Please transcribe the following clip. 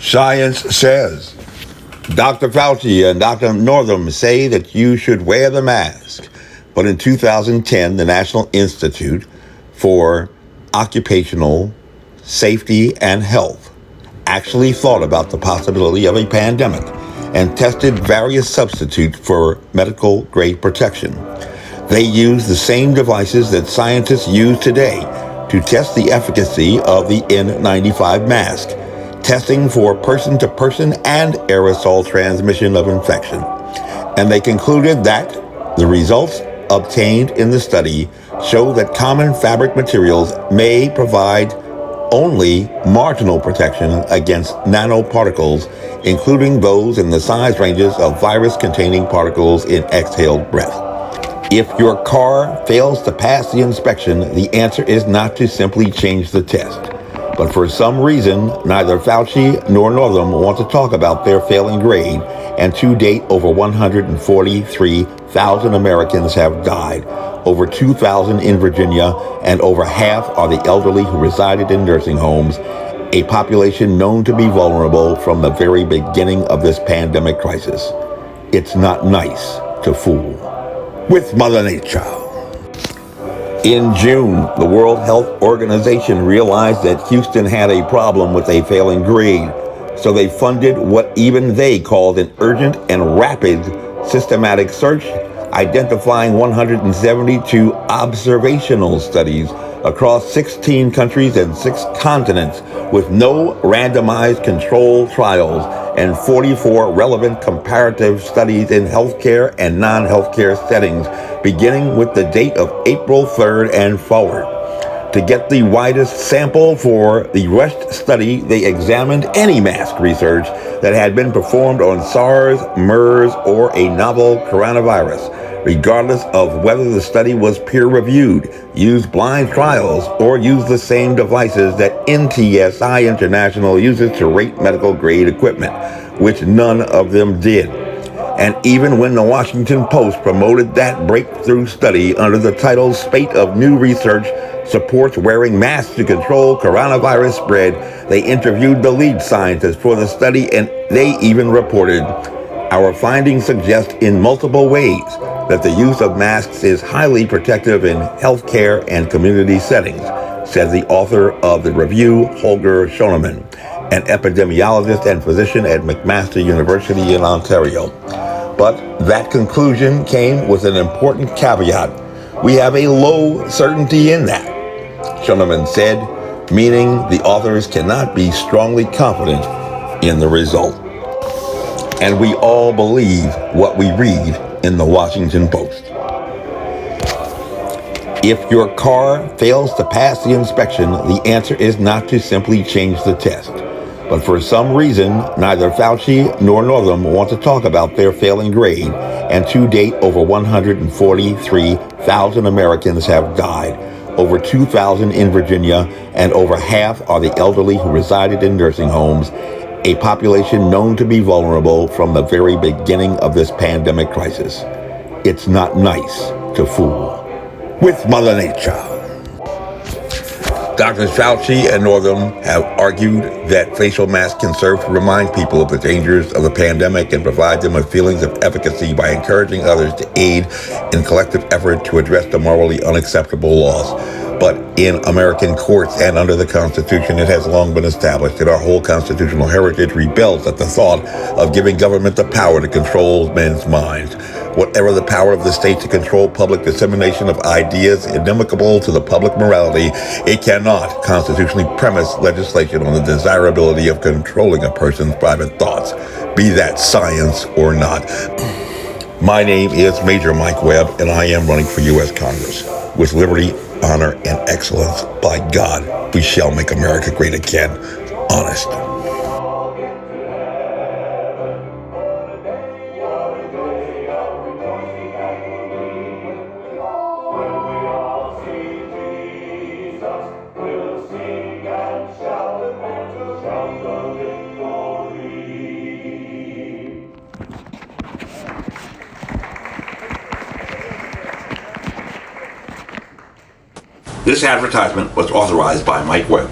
Science says. Dr. Fauci and Dr. Northam say that you should wear the mask. But in 2010, the National Institute for Occupational Safety and Health actually thought about the possibility of a pandemic and tested various substitutes for medical grade protection. They used the same devices that scientists use today to test the efficacy of the N95 mask, testing for person-to-person and aerosol transmission of infection. And they concluded that the results obtained in the study show that common fabric materials may provide only marginal protection against nanoparticles, including those in the size ranges of virus-containing particles in exhaled breath. If your car fails to pass the inspection, the answer is not to simply change the test. But for some reason, neither Fauci nor Northam want to talk about their failing grade, and to date, over 143,000 Americans have died, over 2,000 in Virginia, and over half are the elderly who resided in nursing homes, a population known to be vulnerable from the very beginning of this pandemic crisis. It's not nice to fool with Mother Nature. In June, the World Health Organization realized that Houston had a problem with a failing grade, so they funded what even they called an urgent and rapid systematic search, identifying 172 observational studies across 16 countries and 6 continents with no randomized control trials and 44 relevant comparative studies in healthcare and non-healthcare settings, beginning with the date of April 3rd and forward. To get the widest sample for the rushed study, they examined any mask research that had been performed on SARS, MERS, or a novel coronavirus, regardless of whether the study was peer-reviewed, used blind trials, or used the same devices that NTSI International uses to rate medical-grade equipment, which none of them did. And even when the Washington Post promoted that breakthrough study under the title "Spate of New Research Supports Wearing Masks to Control Coronavirus Spread," they interviewed the lead scientist for the study, and they even reported, "Our findings suggest in multiple ways that the use of masks is highly protective in healthcare and community settings," said the author of the review, Holger Schoenemann, an epidemiologist and physician at McMaster University in Ontario. But that conclusion came with an important caveat. "We have a low certainty in that," Schoenemann said, meaning the authors cannot be strongly confident in the result. And we all believe what we read in the Washington Post. If your car fails to pass the inspection, the answer is not to simply change the test. But for some reason, neither Fauci nor Northam want to talk about their failing grade, and to date, over 143,000 Americans have died, over 2,000 in Virginia, and over half are the elderly who resided in nursing homes, a population known to be vulnerable from the very beginning of this pandemic crisis. It's not nice to fool with Mother Nature. Drs. Fauci and Northam have argued that facial masks can serve to remind people of the dangers of the pandemic and provide them with feelings of efficacy by encouraging others to aid in collective effort to address the morally unacceptable laws. But in American courts and under the Constitution, it has long been established that our whole constitutional heritage rebels at the thought of giving government the power to control men's minds. Whatever the power of the state to control public dissemination of ideas inimical to the public morality, it cannot constitutionally premise legislation on the desirability of controlling a person's private thoughts, be that science or not. My name is Major Mike Webb, and I am running for U.S. Congress. With liberty, honor, and excellence, by God, we shall make America great again. Honest. This advertisement was authorized by Mike Webb.